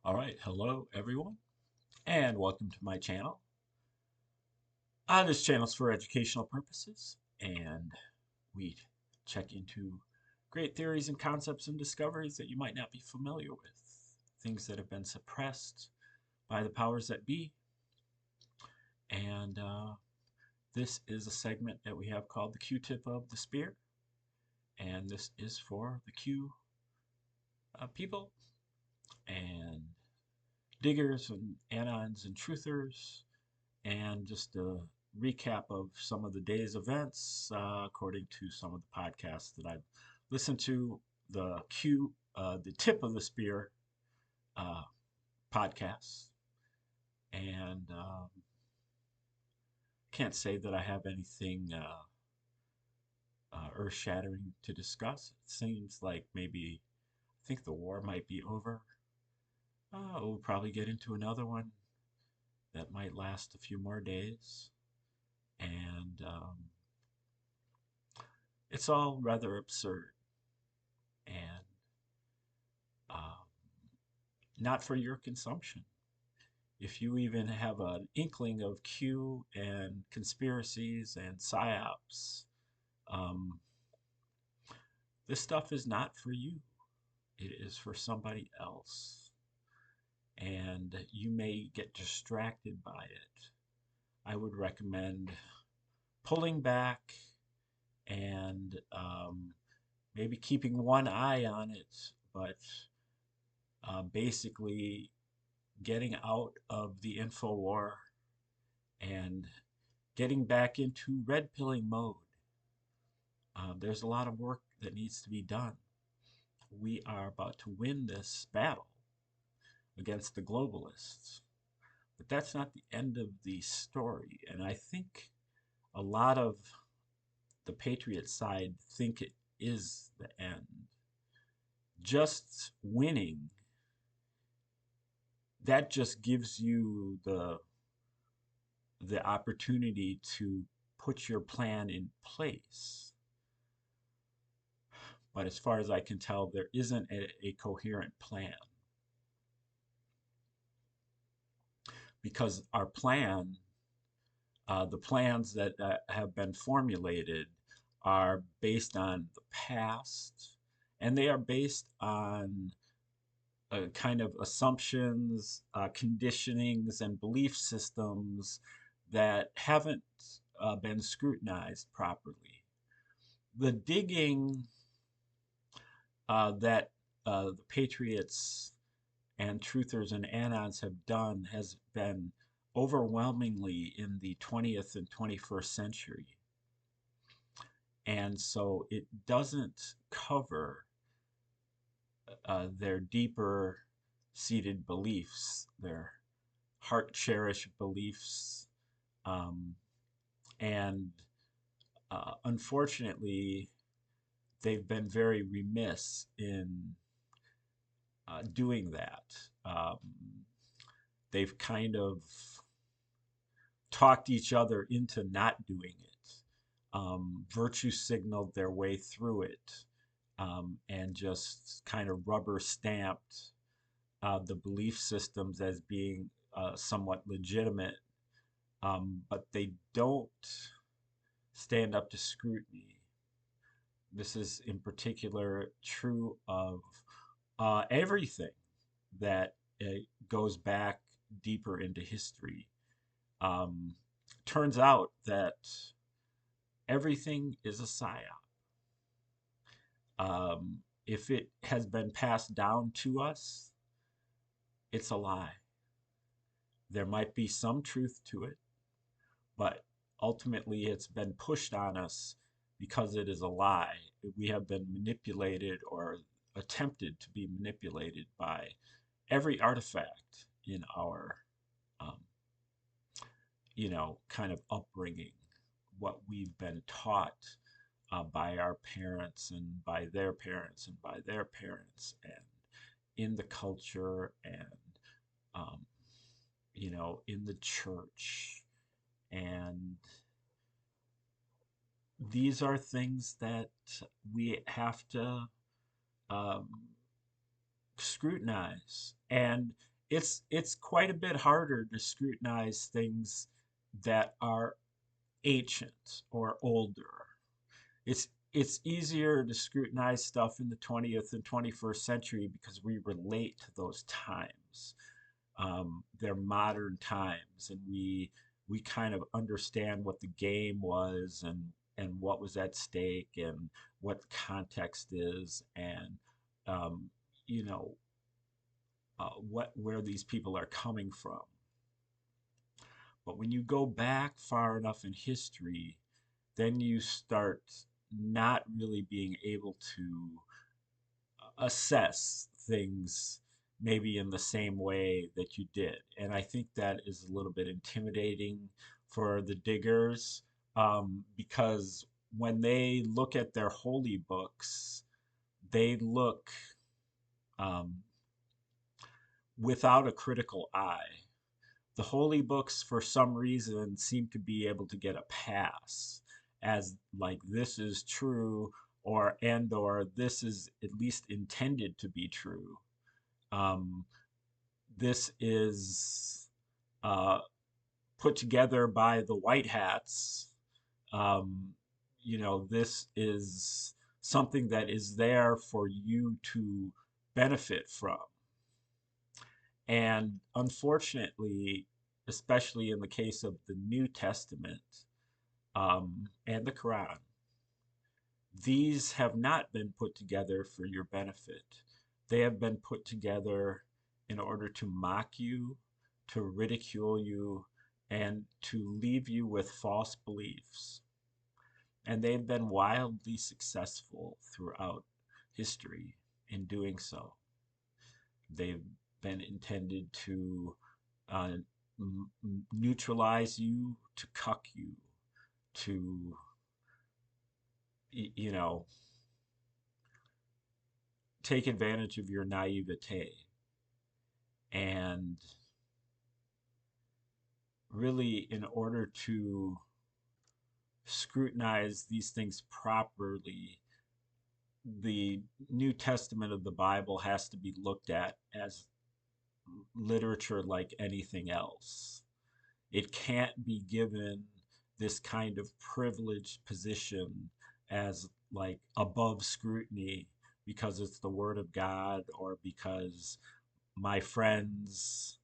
All right, hello everyone, and welcome to my channel. This channel is for educational purposes, and we check into great theories and concepts and discoveries that you might not be familiar with, things that have been suppressed by the powers that be. And this is a segment that we have called the Q-tip of the spear, and this is for the Q people and diggers and anons and truthers, and just a recap of some of the day's events according to some of the podcasts that I've listened to. The tip of the spear uh, podcasts, and can't say that I have anything earth-shattering to discuss. It seems like maybe I think the war might be over. We'll probably get into another one that might last a few more days, and it's all rather absurd and um, not for your consumption. If you even have an inkling of Q and conspiracies and psyops, um, this stuff is not for you. It is for somebody else. And you may get distracted by it. I would recommend pulling back and maybe keeping one eye on it, but basically getting out of the info war and getting back into red pilling mode. There's a lot of work that needs to be done. We are about to win this battle against the globalists. But that's not the end of the story. And I think a lot of the Patriot side think it is the end. Just winning, that just gives you the opportunity to put your plan in place. But as far as I can tell, there isn't a coherent plan, because our plan, the plans that have been formulated, are based on the past, and they are based on kind of assumptions, conditionings, and belief systems that haven't been scrutinized properly. The digging that the Patriots and truthers and anons have done has been overwhelmingly in the 20th and 21st century. And so it doesn't cover their deeper seated beliefs, their heart cherished beliefs. Um, and Unfortunately, they've been very remiss in doing that. Um, they've kind of talked each other into not doing it, virtue signaled their way through it, and just kind of rubber stamped the belief systems as being somewhat legitimate, but they don't stand up to scrutiny. This is in particular true of everything that goes back deeper into history. Um, Turns out that everything is a psyop. If it has been passed down to us, it's a lie. There might be some truth to it, but ultimately it's been pushed on us because it is a lie. We have been manipulated or attempted to be manipulated by every artifact in our, um, kind of upbringing, what we've been taught by our parents and by their parents and by their parents, and in the culture, and um, in the church. And these are things that we have to um, scrutinize. And it's quite a bit harder to scrutinize things that are ancient or older. It's easier to scrutinize stuff in the 20th and 21st century because we relate to those times. They're modern times, and we kind of understand what the game was and what was at stake and what the context is and um, you know what where these people are coming from. But when you go back far enough in history, then you start not really being able to assess things maybe in the same way that you did. And I think that is a little bit intimidating for the diggers because when they look at their holy books, they look um, without a critical eye. The holy books, for some reason, seem to be able to get a pass as like this is true or this is at least intended to be true. Um, this is uh, put together by the white hats. Um, this is something that is there for you to benefit from. And unfortunately, especially in the case of the New Testament and the Quran, these have not been put together for your benefit. They have been put together in order to mock you, to ridicule you, and to leave you with false beliefs. And they've been wildly successful throughout history in doing so. They've been intended to uh, neutralize you, to cuck you, to, you know, take advantage of your naivete. And really, in order to scrutinize these things properly, the New Testament of the Bible has to be looked at as literature like anything else. It can't be given this kind of privileged position as like above scrutiny because it's the Word of God or because my friends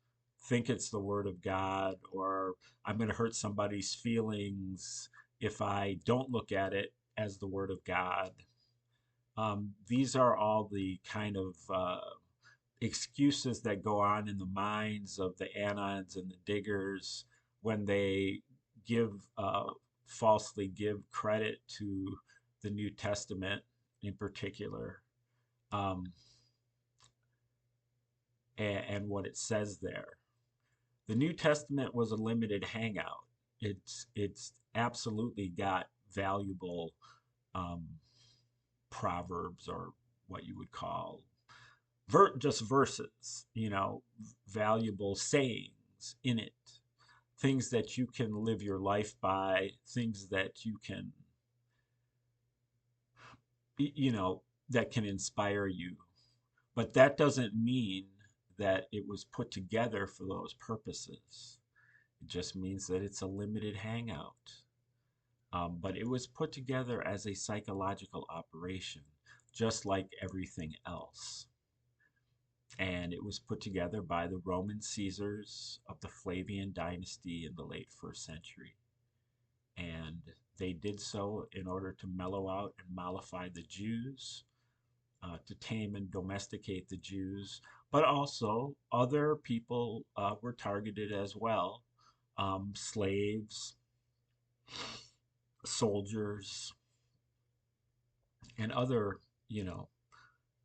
think it's the Word of God or I'm going to hurt somebody's feelings if I don't look at it as the Word of God. These are all the kind of excuses that go on in the minds of the Anons and the diggers when they give falsely give credit to the New Testament in particular, um, and what it says there. The New Testament was a limited hangout. It's absolutely got valuable um, proverbs or what you would call just verses, valuable sayings in it, things that you can live your life by, things that you can, you know, that can inspire you. But that doesn't mean that it was put together for those purposes. It just means that it's a limited hangout. But it was put together as a psychological operation, just like everything else. And it was put together by the Roman Caesars of the Flavian dynasty in the late first century. And they did so in order to mellow out and mollify the Jews, to tame and domesticate the Jews, but also other people were targeted as well, slaves, soldiers, and other, you know,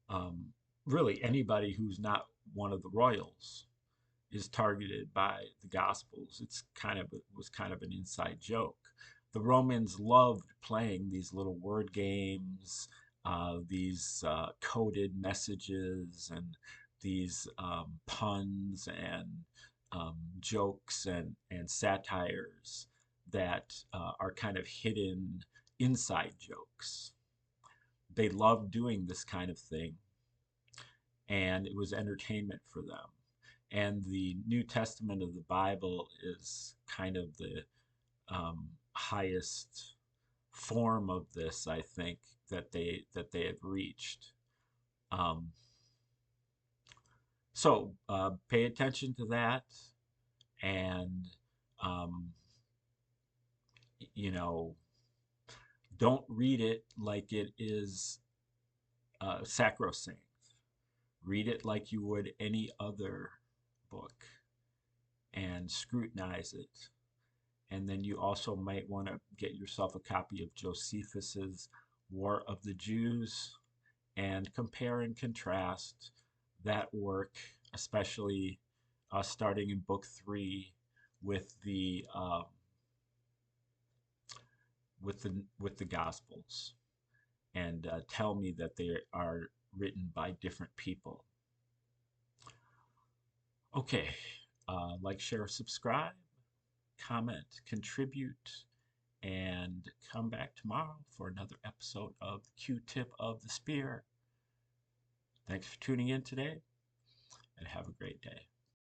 um, really anybody who's not one of the royals is targeted by the Gospels. It was kind of an inside joke. The Romans loved playing these little word games, these coded messages, and these puns and jokes and satires that are kind of hidden inside jokes. They loved doing this kind of thing, and it was entertainment for them. And the New Testament of the Bible is kind of the highest form of this, I think, that they have reached. So pay attention to that, and um, you know, don't read it like it is sacrosanct. Read it like you would any other book, and scrutinize it. And then you also might want to get yourself a copy of Josephus's War of the Jews and compare and contrast that work, especially starting in book 3 with the with the Gospels, and tell me that they are written by different people. Okay, like, share, subscribe, comment, contribute, and come back tomorrow for another episode of Q-Tip of the Spear. Thanks for tuning in today, and have a great day.